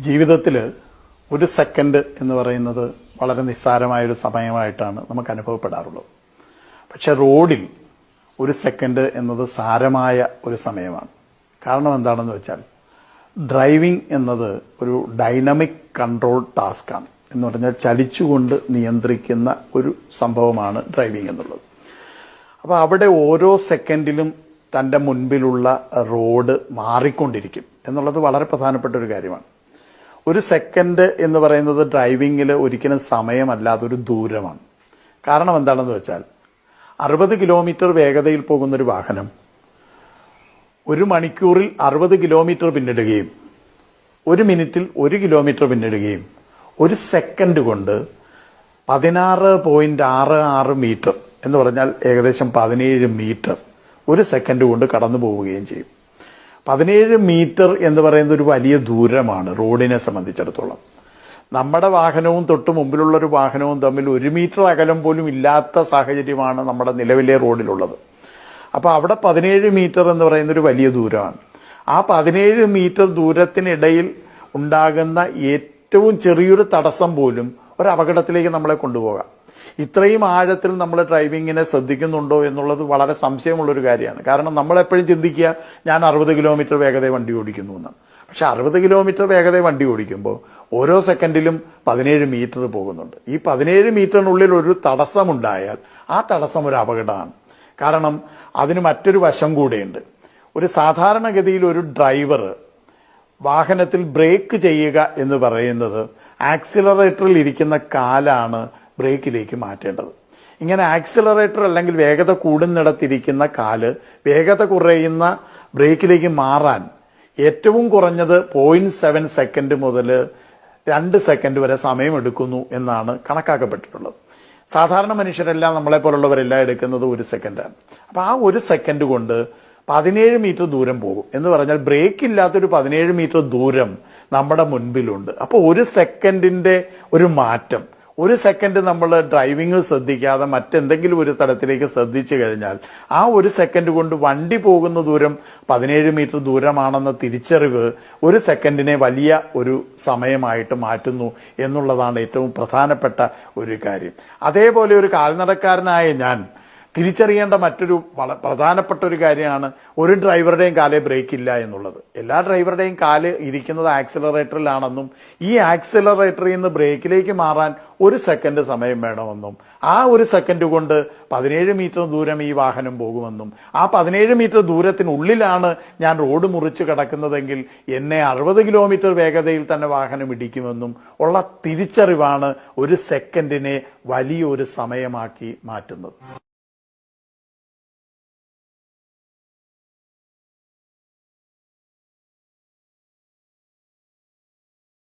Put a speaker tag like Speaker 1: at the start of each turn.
Speaker 1: ജീവിതത്തിൽ ഒരു സെക്കൻഡ് എന്ന് പറയുന്നത് വളരെ നിസ്സാരമായൊരു സമയമായിട്ടാണ് നമുക്ക് അനുഭവപ്പെടാറുള്ളത്. പക്ഷെ റോഡിൽ ഒരു സെക്കൻഡ് എന്നത് സാരമായ ഒരു സമയമാണ്. കാരണം എന്താണെന്ന് വെച്ചാൽ ഡ്രൈവിംഗ് എന്നത് ഒരു ഡൈനാമിക് കൺട്രോൾ ടാസ്ക്കാണ്. എന്ന് പറഞ്ഞാൽ ചലിച്ചുകൊണ്ട് നിയന്ത്രിക്കുന്ന ഒരു സംഭവമാണ് ഡ്രൈവിംഗ് എന്നുള്ളത്. അപ്പോൾ അവിടെ ഓരോ സെക്കൻഡിലും തൻ്റെ മുൻപിലുള്ള റോഡ് മാറിക്കൊണ്ടിരിക്കും എന്നുള്ളത് വളരെ പ്രധാനപ്പെട്ട ഒരു കാര്യമാണ്. ഒരു സെക്കൻഡ് എന്ന് പറയുന്നത് ഡ്രൈവിങ്ങിൽ ഒരിക്കലും സമയമല്ല, അതൊരു ദൂരമാണ്. കാരണം എന്താണെന്ന് വെച്ചാൽ 60 കിലോമീറ്റർ വേഗതയിൽ പോകുന്നൊരു വാഹനം ഒരു മണിക്കൂറിൽ 60 കിലോമീറ്റർ പിന്നിടുകയും 1 മിനിറ്റിൽ 1 കിലോമീറ്റർ പിന്നിടുകയും ഒരു സെക്കൻഡ് കൊണ്ട് 16.66 മീറ്റർ എന്ന് പറഞ്ഞാൽ ഏകദേശം 17 മീറ്റർ ഒരു സെക്കൻഡ് കൊണ്ട് കടന്നു പോവുകയും ചെയ്യും. 17 മീറ്റർ എന്ന് പറയുന്നത് ഒരു വലിയ ദൂരമാണ് റോഡിനെ സംബന്ധിച്ചിടത്തോളം. നമ്മുടെ വാഹനവും തൊട്ട് മുമ്പിലുള്ള ഒരു വാഹനവും തമ്മിൽ 1 മീറ്റർ അകലം പോലും ഇല്ലാത്ത സാഹചര്യമാണ് നമ്മുടെ നിലവിലെ റോഡിലുള്ളത്. അപ്പോൾ അവിടെ 17 മീറ്റർ എന്ന് പറയുന്ന ഒരു വലിയ ദൂരമാണ്. ആ 17 മീറ്റർ ദൂരത്തിനിടയിൽ ഉണ്ടാകുന്ന ഏറ്റവും ചെറിയൊരു തടസ്സം പോലും ഒരു അപകടത്തിലേക്ക് നമ്മളെ കൊണ്ടുപോകാം. ഇത്രയും ആഴത്തിൽ നമ്മൾ ഡ്രൈവിങ്ങിനെ ശ്രദ്ധിക്കുന്നുണ്ടോ എന്നുള്ളത് വളരെ സംശയമുള്ളൊരു കാര്യമാണ്. കാരണം നമ്മളെപ്പോഴും ചിന്തിക്കുക ഞാൻ 60 കിലോമീറ്റർ വേഗത വണ്ടി ഓടിക്കുന്നു എന്നാണ്. പക്ഷെ 60 കിലോമീറ്റർ വേഗത വണ്ടി ഓടിക്കുമ്പോൾ ഓരോ സെക്കൻഡിലും 17 മീറ്റർ പോകുന്നുണ്ട്. ഈ 17 മീറ്ററിനുള്ളിൽ ഒരു തടസ്സമുണ്ടായാൽ ആ തടസ്സം ഒരു അപകടമാണ്. കാരണം അതിന് മറ്റൊരു വശം കൂടെയുണ്ട്. ഒരു സാധാരണഗതിയിൽ ഒരു ഡ്രൈവർ വാഹനത്തിൽ ബ്രേക്ക് ചെയ്യുക എന്ന് പറയുന്നത് ആക്സിലറേറ്ററിൽ ഇരിക്കുന്ന കാലാണ് ബ്രേക്കിലേക്ക് മാറ്റേണ്ടത്. ഇങ്ങനെ ആക്സിലറേറ്റർ അല്ലെങ്കിൽ വേഗത കൂടുന്നിടത്തിരിക്കുന്ന കാല് വേഗത കുറയുന്ന ബ്രേക്കിലേക്ക് മാറാൻ ഏറ്റവും കുറഞ്ഞത് 0.7 സെക്കൻഡ് മുതൽ 2 സെക്കൻഡ് വരെ സമയമെടുക്കുന്നു എന്നാണ് കണക്കാക്കപ്പെട്ടിട്ടുള്ളത്. സാധാരണ മനുഷ്യരെല്ലാം നമ്മളെപ്പോലുള്ളവരെല്ലാം എടുക്കുന്നത് 1 സെക്കൻഡാണ്. അപ്പൊ ആ 1 സെക്കൻഡ് കൊണ്ട് 17 മീറ്റർ ദൂരം പോകും എന്ന് പറഞ്ഞാൽ ബ്രേക്ക് ഇല്ലാത്തൊരു 17 മീറ്റർ ദൂരം നമ്മുടെ മുൻപിലുണ്ട്. അപ്പോൾ 1 സെക്കൻഡിന്റെ ഒരു മാറ്റം, 1 സെക്കൻഡ് നമ്മൾ ഡ്രൈവിംഗ് ശ്രദ്ധിക്കാതെ മറ്റെന്തെങ്കിലും ഒരു തലത്തിലേക്ക് ശ്രദ്ധിച്ചു കഴിഞ്ഞാൽ ആ 1 സെക്കൻഡ് കൊണ്ട് വണ്ടി പോകുന്ന ദൂരം 17 മീറ്റർ ദൂരമാണെന്ന തിരിച്ചറിവ് 1 സെക്കൻഡിനെ വലിയ ഒരു സമയമായിട്ട് മാറ്റുന്നു എന്നുള്ളതാണ് ഏറ്റവും പ്രധാനപ്പെട്ട ഒരു കാര്യം. അതേപോലെ ഒരു കാൽനടക്കാരനായ ഞാൻ തിരിച്ചറിയേണ്ട മറ്റൊരു പ്രധാനപ്പെട്ട ഒരു കാര്യമാണ് ഒരു ഡ്രൈവറുടെയും കാലേ ബ്രേക്ക് ഇല്ല എന്നുള്ളത്. എല്ലാ ഡ്രൈവറുടെയും കാല് ഇരിക്കുന്നത് ആക്സിലറേറ്ററിലാണെന്നും ഈ ആക്സിലറേറ്ററിൽ നിന്ന് ബ്രേക്കിലേക്ക് മാറാൻ 1 സെക്കൻഡ് സമയം വേണമെന്നും ആ 1 സെക്കൻഡ് കൊണ്ട് 17 മീറ്റർ ദൂരം ഈ വാഹനം പോകുമെന്നും ആ 17 മീറ്റർ ദൂരത്തിനുള്ളിലാണ് ഞാൻ റോഡ് മുറിച്ച് കിടക്കുന്നതെങ്കിൽ എന്നെ 60 കിലോമീറ്റർ വേഗതയിൽ തന്നെ വാഹനം ഇടിക്കുമെന്നും ഉള്ള തിരിച്ചറിവാണ് 1 സെക്കൻഡിനെ വലിയൊരു സമയമാക്കി മാറ്റുന്നത്.